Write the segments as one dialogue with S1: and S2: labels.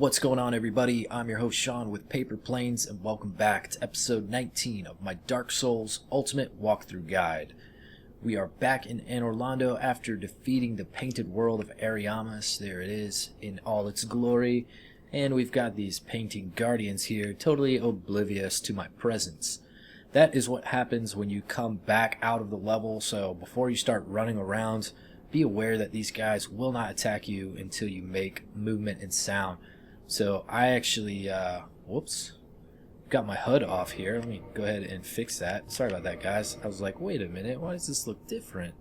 S1: What's going on, everybody? I'm your host Sean with Paper Planes, and welcome back to episode 19 of my Dark Souls Ultimate Walkthrough Guide. We are back in Anor Londo after defeating the painted world of Ariamis. There it is in all its glory, and we've got these painting guardians here, totally oblivious to my presence. That is what happens when you come back out of the level, so before you start running around, be aware that these guys will not attack you until you make movement and sound. So I actually, got my HUD off here. Let me go ahead and fix that. Sorry about that, guys. I was like, wait a minute, why does this look different?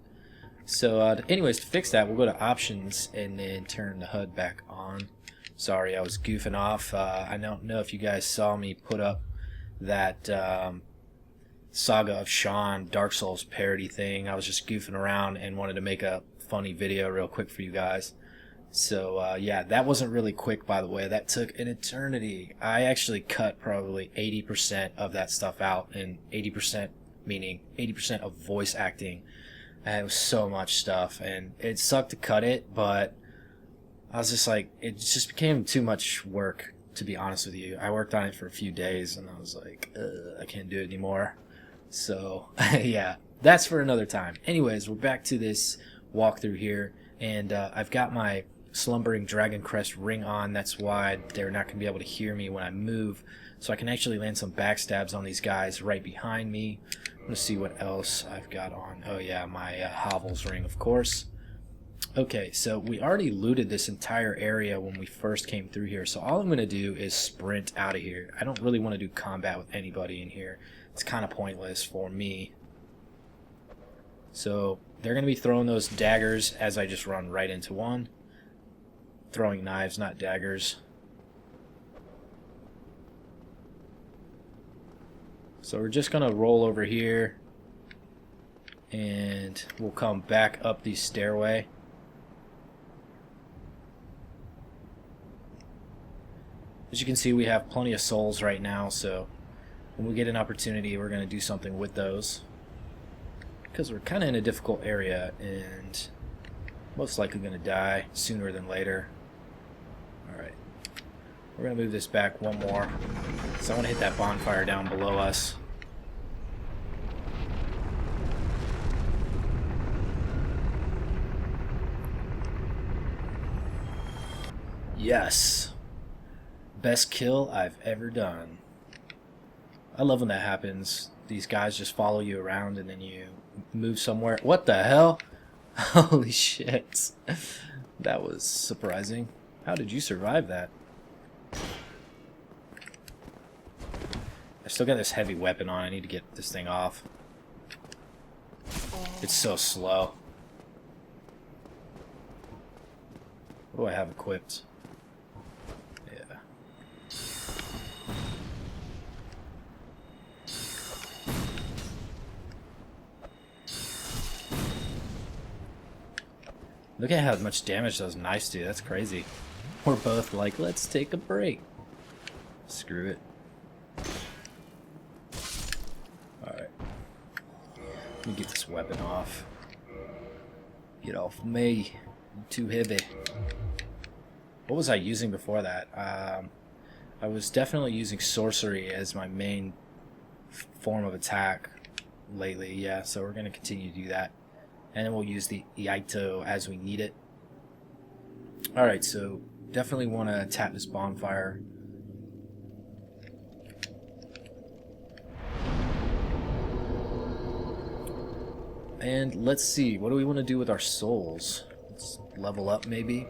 S1: So anyways, to fix that, we'll go to options and then turn the HUD back on. Sorry, I was goofing off. I don't know if you guys saw me put up that Saga of Sean Dark Souls parody thing. I was just goofing around and wanted to make a funny video real quick for you guys. So yeah, that wasn't really quick, by the way. That took an eternity. I actually cut probably 80% of that stuff out, and 80% meaning 80% of voice acting. And it was so much stuff, and it sucked to cut it, but I was just like, it just became too much work, to be honest with you. I worked on it for a few days, and I was like, I can't do it anymore. So yeah, that's for another time. Anyways, we're back to this walkthrough here, and I've got my Slumbering Dragon Crest ring on. That's why they're not going to be able to hear me when I move, so I can actually land some backstabs on these guys right behind me. I'm going to see what else I've got on. Oh yeah, my Havel's ring, of course. Okay, so we already looted this entire area when we first came through here, so all I'm going to do is sprint out of here. I don't really want to do combat with anybody in here. It's kind of pointless for me. So they're going to be throwing those daggers as I just run right into one. Throwing knives, not daggers. So we're just going to roll over here, and we'll come back up the stairway. As you can see, we have plenty of souls right now, so when we get an opportunity, we're going to do something with those. Because we're kind of in a difficult area, and most likely going to die sooner than later. Alright. We're going to move this back one more. So I want to hit that bonfire down below us. Yes! Best kill I've ever done. I love when that happens. These guys just follow you around and then you move somewhere. What the hell? Holy shit. That was surprising. How did you survive that? I still got this heavy weapon on. I need to get this thing off. It's so slow. What do I have equipped? Yeah. Look at how much damage those knives do. That's crazy. We're both like, let's take a break. Screw it. Alright. Let me get this weapon off. Get off me. I'm too heavy. What was I using before that? I was definitely using sorcery as my main form of attack lately. Yeah, so we're going to continue to do that. And then we'll use the Iaito as we need it. Alright, so definitely want to tap this bonfire. And let's see, what do we want to do with our souls? Let's level up maybe.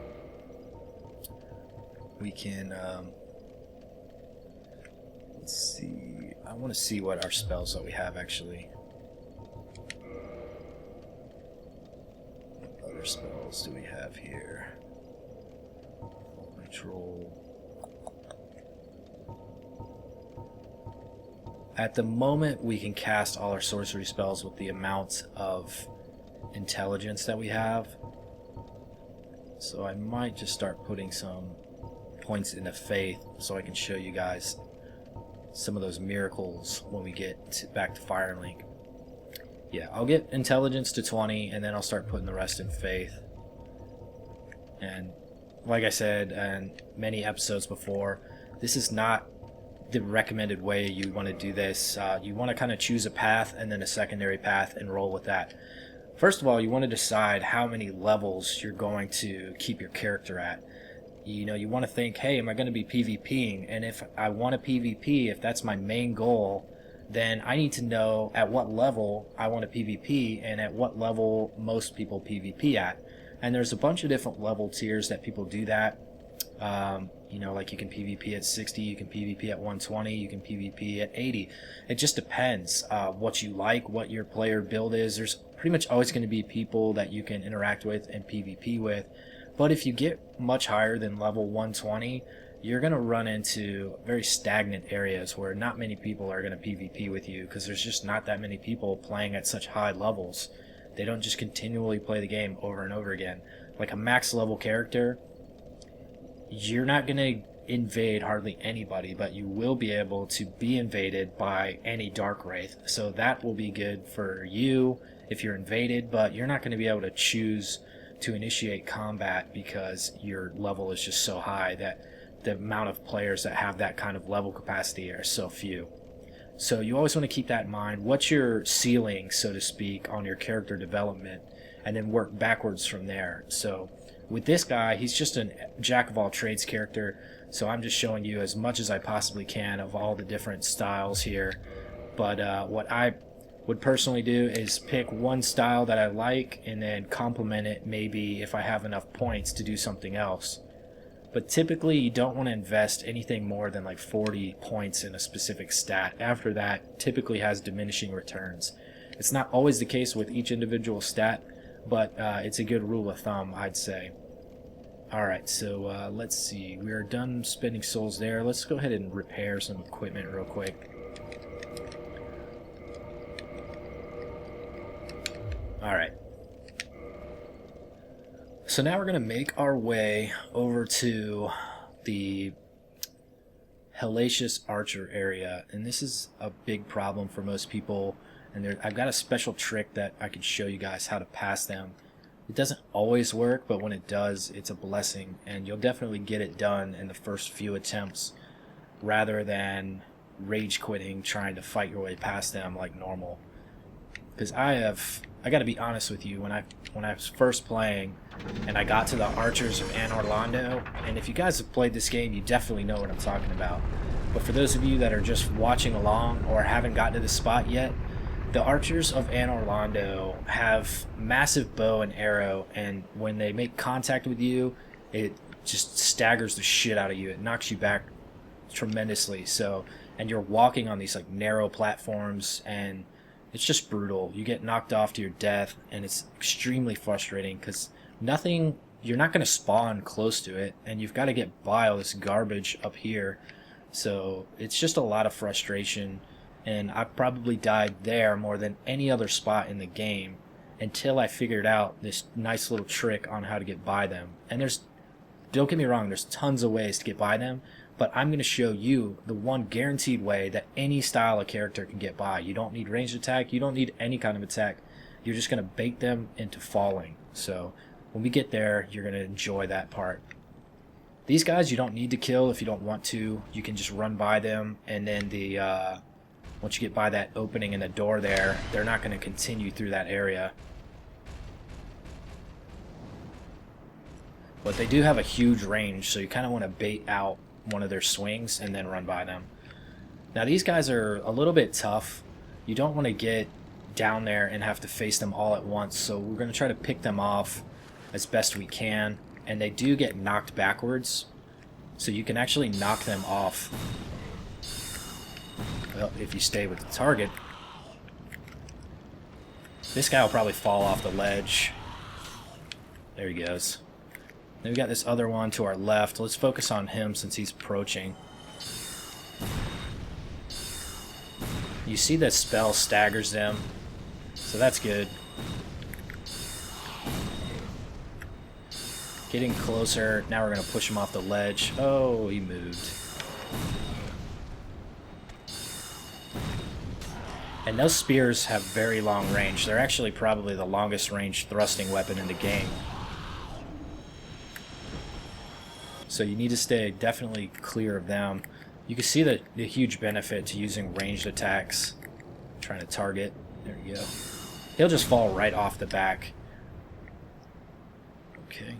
S1: We can, let's see, I want to see what our spells that we have actually. What other spells do we have here? Control. At the moment, we can cast all our sorcery spells with the amount of intelligence that we have. So I might just start putting some points into faith so I can show you guys some of those miracles when we get back to Firelink. Yeah, I'll get intelligence to 20, and then I'll start putting the rest in faith. And like I said in many episodes before, this is not the recommended way you want to do this. You want to kind of choose a path and then a secondary path and roll with that. First of all, you want to decide how many levels you're going to keep your character at. You want to think, hey, am I going to be PvPing? And if I want to PvP, if that's my main goal, then I need to know at what level I want to PvP and at what level most people PvP at. And there's a bunch of different level tiers that people do that. Like you can PvP at 60, you can PvP at 120, you can PvP at 80. It just depends what you like, what your player build is. There's pretty much always going to be people that you can interact with and PvP with. But if you get much higher than level 120, you're going to run into very stagnant areas where not many people are going to PvP with you because there's just not that many people playing at such high levels. They don't just continually play the game over and over again. Like a max level character, you're not going to invade hardly anybody, but you will be able to be invaded by any Dark Wraith. So that will be good for you if you're invaded, but you're not going to be able to choose to initiate combat because your level is just so high that the amount of players that have that kind of level capacity are so few. So you always want to keep that in mind. What's your ceiling, so to speak, on your character development, and then work backwards from there. So with this guy, he's just a jack of all trades character, so I'm just showing you as much as I possibly can of all the different styles here. But what I would personally do is pick one style that I like and then complement it maybe if I have enough points to do something else. But typically you don't want to invest anything more than like 40 points in a specific stat. After that, typically has diminishing returns. It's not always the case with each individual stat, but it's a good rule of thumb, I'd say. Alright, so let's see. We are done spending souls there. Let's go ahead and repair some equipment real quick. Alright. So now we're going to make our way over to the Hellacious Archer area. And this is a big problem for most people. And I've got a special trick that I can show you guys how to pass them. It doesn't always work, but when it does, it's a blessing. And you'll definitely get it done in the first few attempts rather than rage quitting trying to fight your way past them like normal. Because I got to be honest with you, when I was first playing and I got to the Archers of Anor Londo, and if you guys have played this game, you definitely know what I'm talking about. But for those of you that are just watching along or haven't gotten to this spot yet, the Archers of Anor Londo have massive bow and arrow, and when they make contact with you, it just staggers the shit out of you. It knocks you back tremendously. So, and you're walking on these like narrow platforms, and it's just brutal. You get knocked off to your death, and it's extremely frustrating because you're not going to spawn close to it, and you've got to get by all this garbage up here. So it's just a lot of frustration, and I probably died there more than any other spot in the game until I figured out this nice little trick on how to get by them. And don't get me wrong, there's tons of ways to get by them, but I'm going to show you the one guaranteed way that any style of character can get by. You don't need ranged attack, you don't need any kind of attack. You're just going to bait them into falling. So when we get there, you're going to enjoy that part. These guys you don't need to kill if you don't want to. You can just run by them, and then once you get by that opening in the door there, they're not going to continue through that area. But they do have a huge range, so you kind of want to bait out one of their swings and then run by them. Now these guys are a little bit tough. You don't want to get down there and have to face them all at once, so we're going to try to pick them off as best we can. And they do get knocked backwards, so you can actually knock them off. Well, if you stay with the target. This guy will probably fall off the ledge. There he goes. Then we got this other one to our left. Let's focus on him since he's approaching. You see that spell staggers them, so that's good. Getting closer. Now we're going to push him off the ledge. Oh, he moved. And those spears have very long range. They're actually probably the longest range thrusting weapon in the game. So you need to stay definitely clear of them. You can see the huge benefit to using ranged attacks. Trying to target. There you go. He'll just fall right off the back. Okay.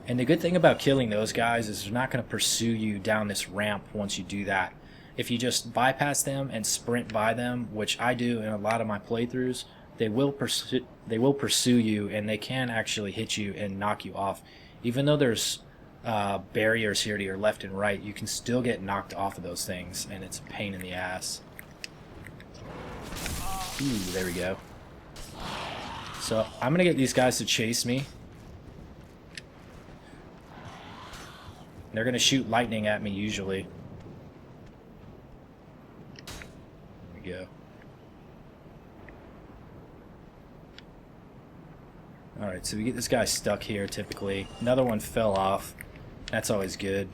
S1: And the good thing about killing those guys is they're not going to pursue you down this ramp once you do that. If you just bypass them and sprint by them, which I do in a lot of my playthroughs, they will pursue you, and they can actually hit you and knock you off. Even though there's barriers here to your left and right, you can still get knocked off of those things, and it's a pain in the ass. Ooh, there we go. So I'm going to get these guys to chase me. They're going to shoot lightning at me usually. There we go. Alright, so we get this guy stuck here typically. Another one fell off. That's always good.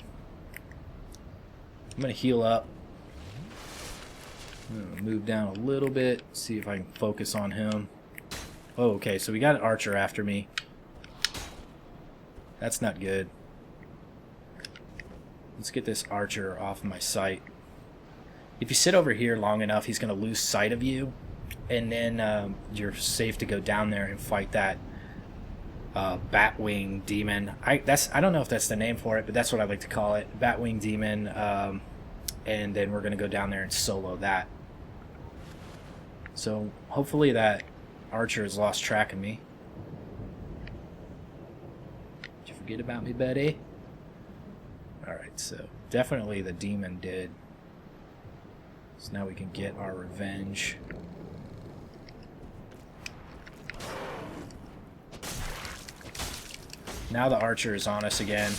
S1: I'm going to heal up. I'm going to move down a little bit, see if I can focus on him. Oh, okay, so we got an archer after me. That's not good. Let's get this archer off my sight. If you sit over here long enough, he's going to lose sight of you, and then you're safe to go down there and fight that Batwing demon. I don't know if that's the name for it, but that's what I like to call it, Batwing demon. And then we're going to go down there and solo that. So hopefully that archer has lost track of me. Did you forget about me, buddy? Alright, so definitely the demon did. So now we can get our revenge. Now the archer is on us again.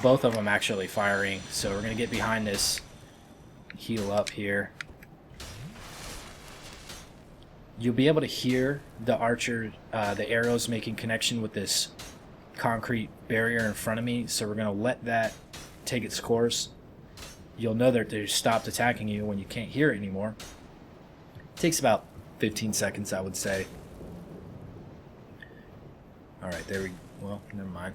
S1: Both of them actually firing. So we're going to get behind this, heal up here. You'll be able to hear the archer, the arrows making connection with this concrete barrier in front of me. So we're going to let that take its course. You'll know that they stopped attacking you when you can't hear it anymore. It takes about 15 seconds, I would say. Alright, there we go. Well, never mind.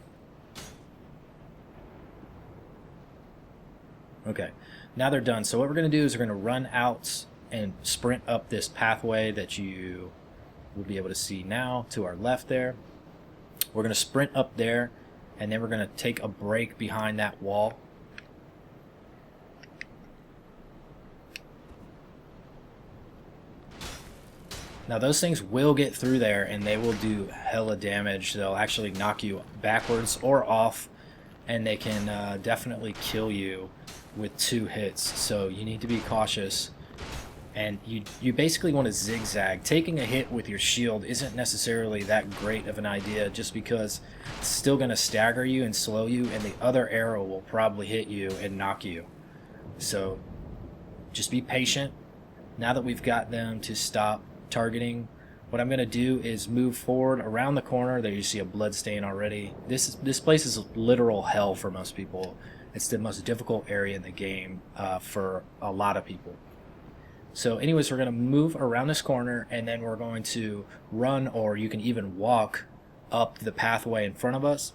S1: Okay, now they're done. So what we're going to do is we're going to run out and sprint up this pathway that you will be able to see now to our left there. We're going to sprint up there, and then we're going to take a break behind that wall. Now those things will get through there, and they will do hella damage. They'll actually knock you backwards or off, and they can definitely kill you with 2 hits. So you need to be cautious, and you basically want to zigzag. Taking a hit with your shield isn't necessarily that great of an idea, just because it's still going to stagger you and slow you, and the other arrow will probably hit you and knock you. So just be patient. Now that we've got them to stop targeting, what I'm going to do is move forward around the corner. There you see a blood stain already. This place is literal hell for most people. It's the most difficult area in the game for a lot of people. So anyways, we're going to move around this corner, and then we're going to run, or you can even walk up the pathway in front of us.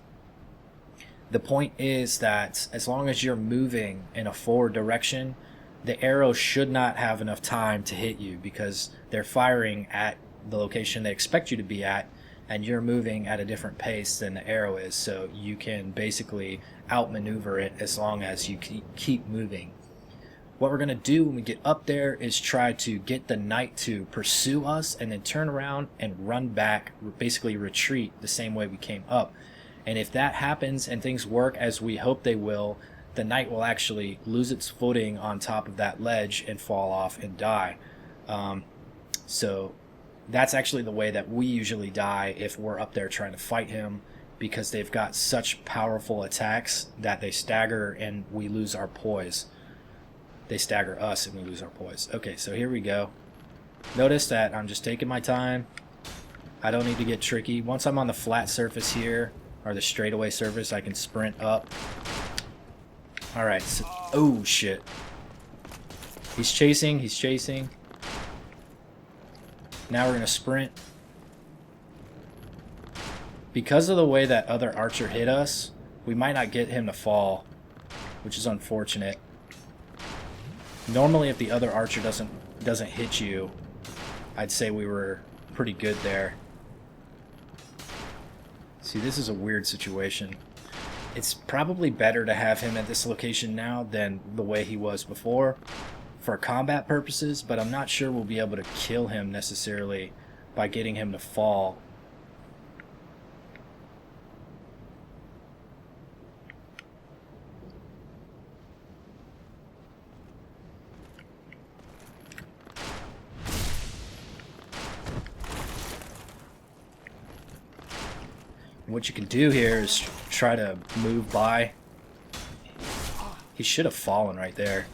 S1: The point is that as long as you're moving in a forward direction, the arrow should not have enough time to hit you, because they're firing at the location they expect you to be at, and you're moving at a different pace than the arrow is, so you can basically outmaneuver it as long as you keep moving. What we're going to do when we get up there is try to get the knight to pursue us, and then turn around and run back, basically retreat the same way we came up. And if that happens and things work as we hope they will, the knight will actually lose its footing on top of that ledge and fall off and die. So that's actually the way that we usually die if we're up there trying to fight him, because they've got such powerful attacks that they stagger and we lose our poise. They stagger us and we lose our poise. Okay, so here we go. Notice that I'm just taking my time. I don't need to get tricky. Once I'm on the flat surface here, or the straightaway surface, I can sprint up. Alright, so, oh shit. He's chasing, he's chasing. Now we're going to sprint. Because of the way that other archer hit us, we might not get him to fall, which is unfortunate. Normally, if the other archer doesn't hit you, I'd say we were pretty good there. See, this is a weird situation. It's probably better to have him at this location now than the way he was before for combat purposes, but I'm not sure we'll be able to kill him necessarily by getting him to fall. What you can do here is try to move by. He should have fallen right there.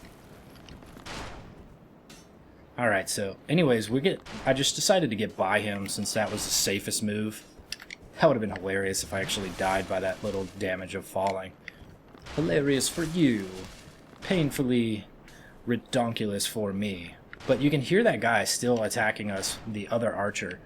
S1: Alright, so anyways, I just decided to get by him since that was the safest move. That would have been hilarious if I actually died by that little damage of falling. Hilarious for you. Painfully redonkulous for me. But you can hear that guy still attacking us, the other archer.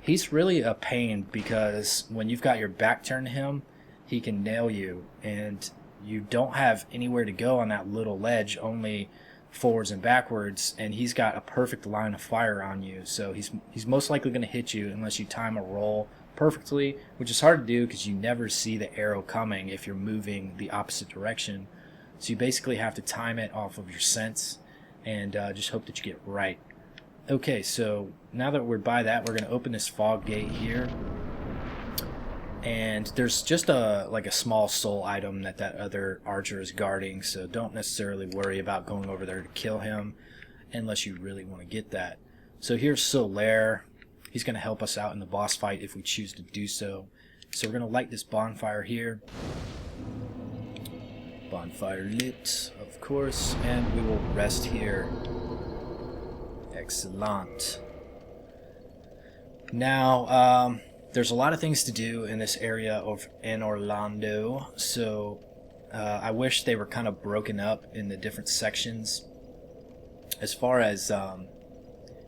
S1: He's really a pain because when you've got your back turned to him, he can nail you, and you don't have anywhere to go on that little ledge, only forwards and backwards, and he's got a perfect line of fire on you, so he's most likely going to hit you unless you time a roll perfectly, which is hard to do because you never see the arrow coming if you're moving the opposite direction. So you basically have to time it off of your sense and just hope that you get it right. Okay, so now that we're by that, we're going to open this fog gate here. And there's just like a small soul item that other archer is guarding, so don't necessarily worry about going over there to kill him unless you really want to get that. So here's Solaire. He's going to help us out in the boss fight if we choose to do so. So we're going to light this bonfire here. Bonfire lit, of course, and we will rest here. Excellent. Now, there's a lot of things to do in this area of Anor Londo, so I wish they were kind of broken up in the different sections as far as,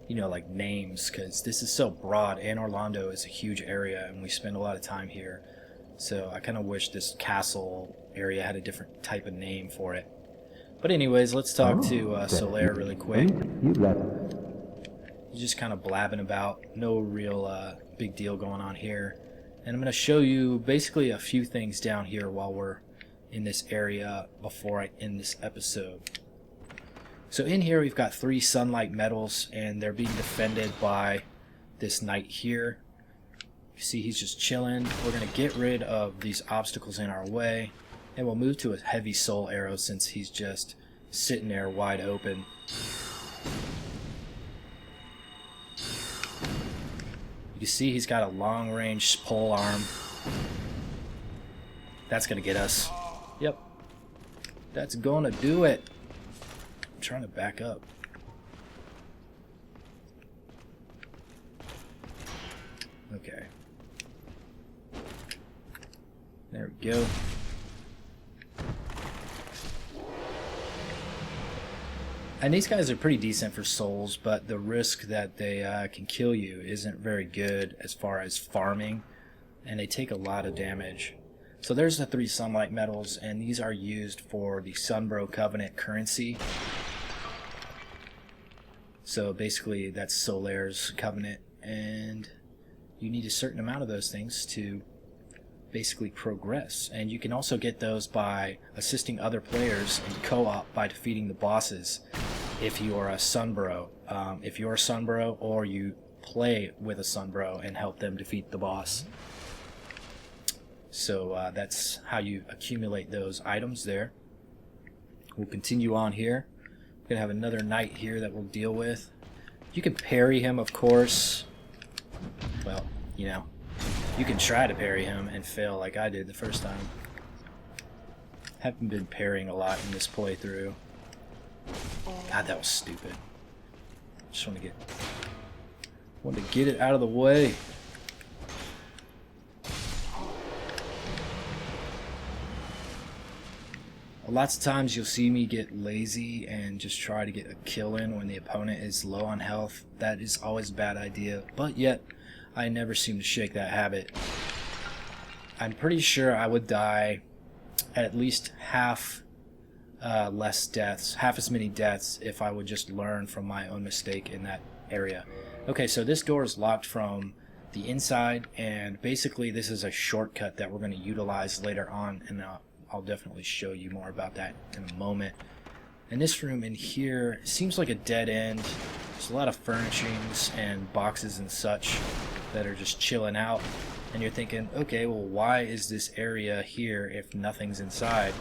S1: you know, like names, because this is so broad. Anor Londo is a huge area, and we spend a lot of time here, so I kind of wish this castle area had a different type of name for it. But anyways, let's talk to Solaire really quick. He's just kind of blabbing about, no real big deal going on here. And I'm going to show you basically a few things down here while we're in this area before I end this episode. So in here we've got 3 sunlight metals, and they're being defended by this knight here. You see he's just chilling. We're going to get rid of these obstacles in our way, and we'll move to a heavy soul arrow since he's just sitting there wide open. You can see he's got a long-range pole arm. That's going to get us. Yep. That's going to do it. I'm trying to back up. Okay. There we go. And these guys are pretty decent for souls, but the risk that they can kill you isn't very good as far as farming, and they take a lot of damage. So there's the 3 sunlight metals, and these are used for the Sunbro Covenant currency. So basically that's Solaire's covenant, and you need a certain amount of those things to basically progress. And you can also get those by assisting other players in co-op by defeating the bosses if you are a Sunbro. If you're a Sunbro, or you play with a Sunbro and help them defeat the boss. So that's how you accumulate those items there. We'll continue on here. We're going to have another knight here that we'll deal with. You can parry him, of course. Well, you know, you can try to parry him and fail like I did the first time. Haven't been parrying a lot in this playthrough. God, that was stupid. Just want to get it out of the way. Lots of times you'll see me get lazy and just try to get a kill in when the opponent is low on health. That is always a bad idea, but yet I never seem to shake that habit. I'm pretty sure I would die at least half less deaths, half as many deaths if I would just learn from my own mistake in that area. Okay, so this door is locked from the inside, and basically this is a shortcut that we're going to utilize later on, and I'll definitely show you more about that in a moment. And this room in here seems like a dead end. There's a lot of furnishings and boxes and such that are just chilling out, and you're thinking, okay, well, why is this area here if nothing's inside?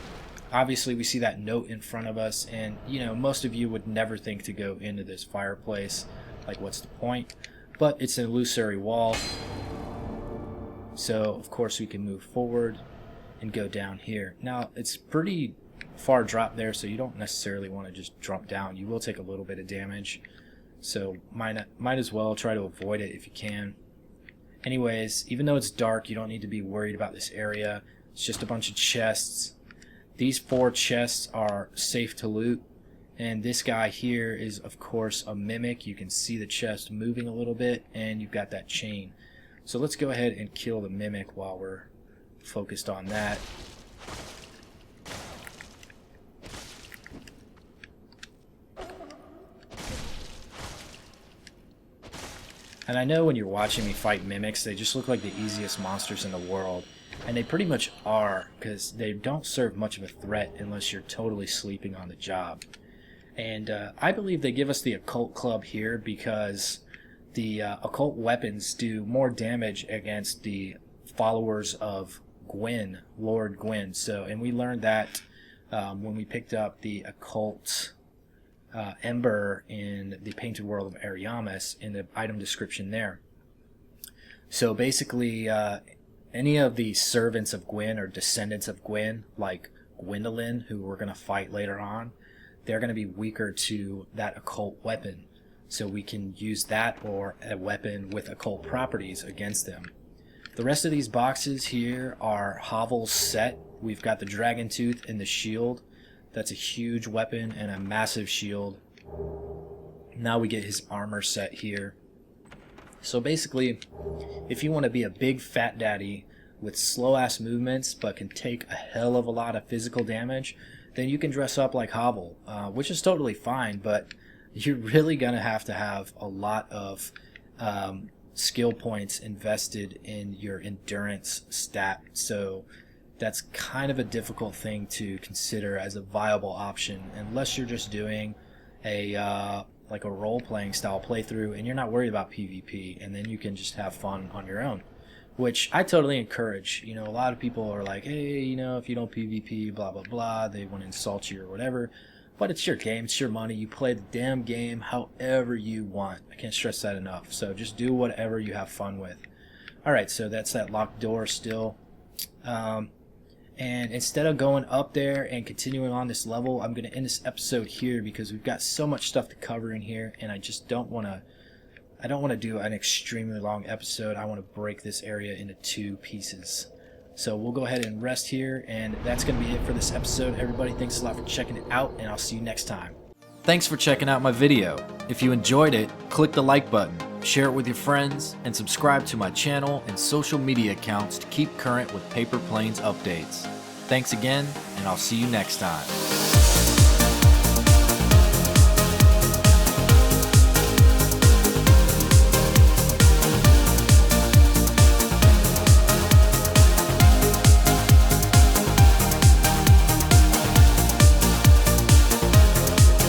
S1: Obviously we see that note in front of us, and you know, most of you would never think to go into this fireplace. Like, what's the point? But it's an illusory wall, so of course we can move forward and go down here. Now it's pretty far drop there, so you don't necessarily want to just drop down. You will take a little bit of damage, so might as well try to avoid it if you can. Anyways, even though it's dark, you don't need to be worried about this area. It's just a bunch of chests. These 4 chests are safe to loot, and this guy here is of course a mimic. You can see the chest moving a little bit, and you've got that chain. So let's go ahead and kill the mimic while we're focused on that. And I know when you're watching me fight mimics, they just look like the easiest monsters in the world. And they pretty much are, because they don't serve much of a threat unless you're totally sleeping on the job. And I believe they give us the occult club here because the occult weapons do more damage against the followers of Gwyn, Lord Gwyn. So, and we learned that when we picked up the occult ember in the Painted World of Ariamis in the item description there. So basically, any of the servants of Gwyn or descendants of Gwyn, like Gwendolyn, who we're going to fight later on, they're going to be weaker to that occult weapon. So we can use that or a weapon with occult properties against them. The rest of these boxes here are Havel's set. We've got the dragon tooth and the shield. That's a huge weapon and a massive shield. Now we get his armor set here. So basically, if you want to be a big fat daddy with slow ass movements but can take a hell of a lot of physical damage, then you can dress up like Havel, which is totally fine, but you're really going to have a lot of skill points invested in your endurance stat. So that's kind of a difficult thing to consider as a viable option unless you're just doing a like a role-playing style playthrough and you're not worried about PvP, and then you can just have fun on your own, which I totally encourage. You know, a lot of people are like, hey, you know, if you don't PvP, blah blah blah, they want to insult you or whatever, but it's your game, it's your money, you play the damn game however you want. I can't stress that enough. So just do whatever you have fun with. Alright, so that's that locked door still. And instead of going up there and continuing on this level, I'm going to end this episode here because we've got so much stuff to cover in here, and I just don't want to do an extremely long episode. I want to break this area into 2 pieces. So we'll go ahead and rest here, and that's going to be it for this episode. Everybody, thanks a lot for checking it out, and I'll see you next time. Thanks for checking out my video. If you enjoyed it, click the like button, share it with your friends, and subscribe to my channel and social media accounts to keep current with Paper Planes updates. Thanks again, and I'll see you next time.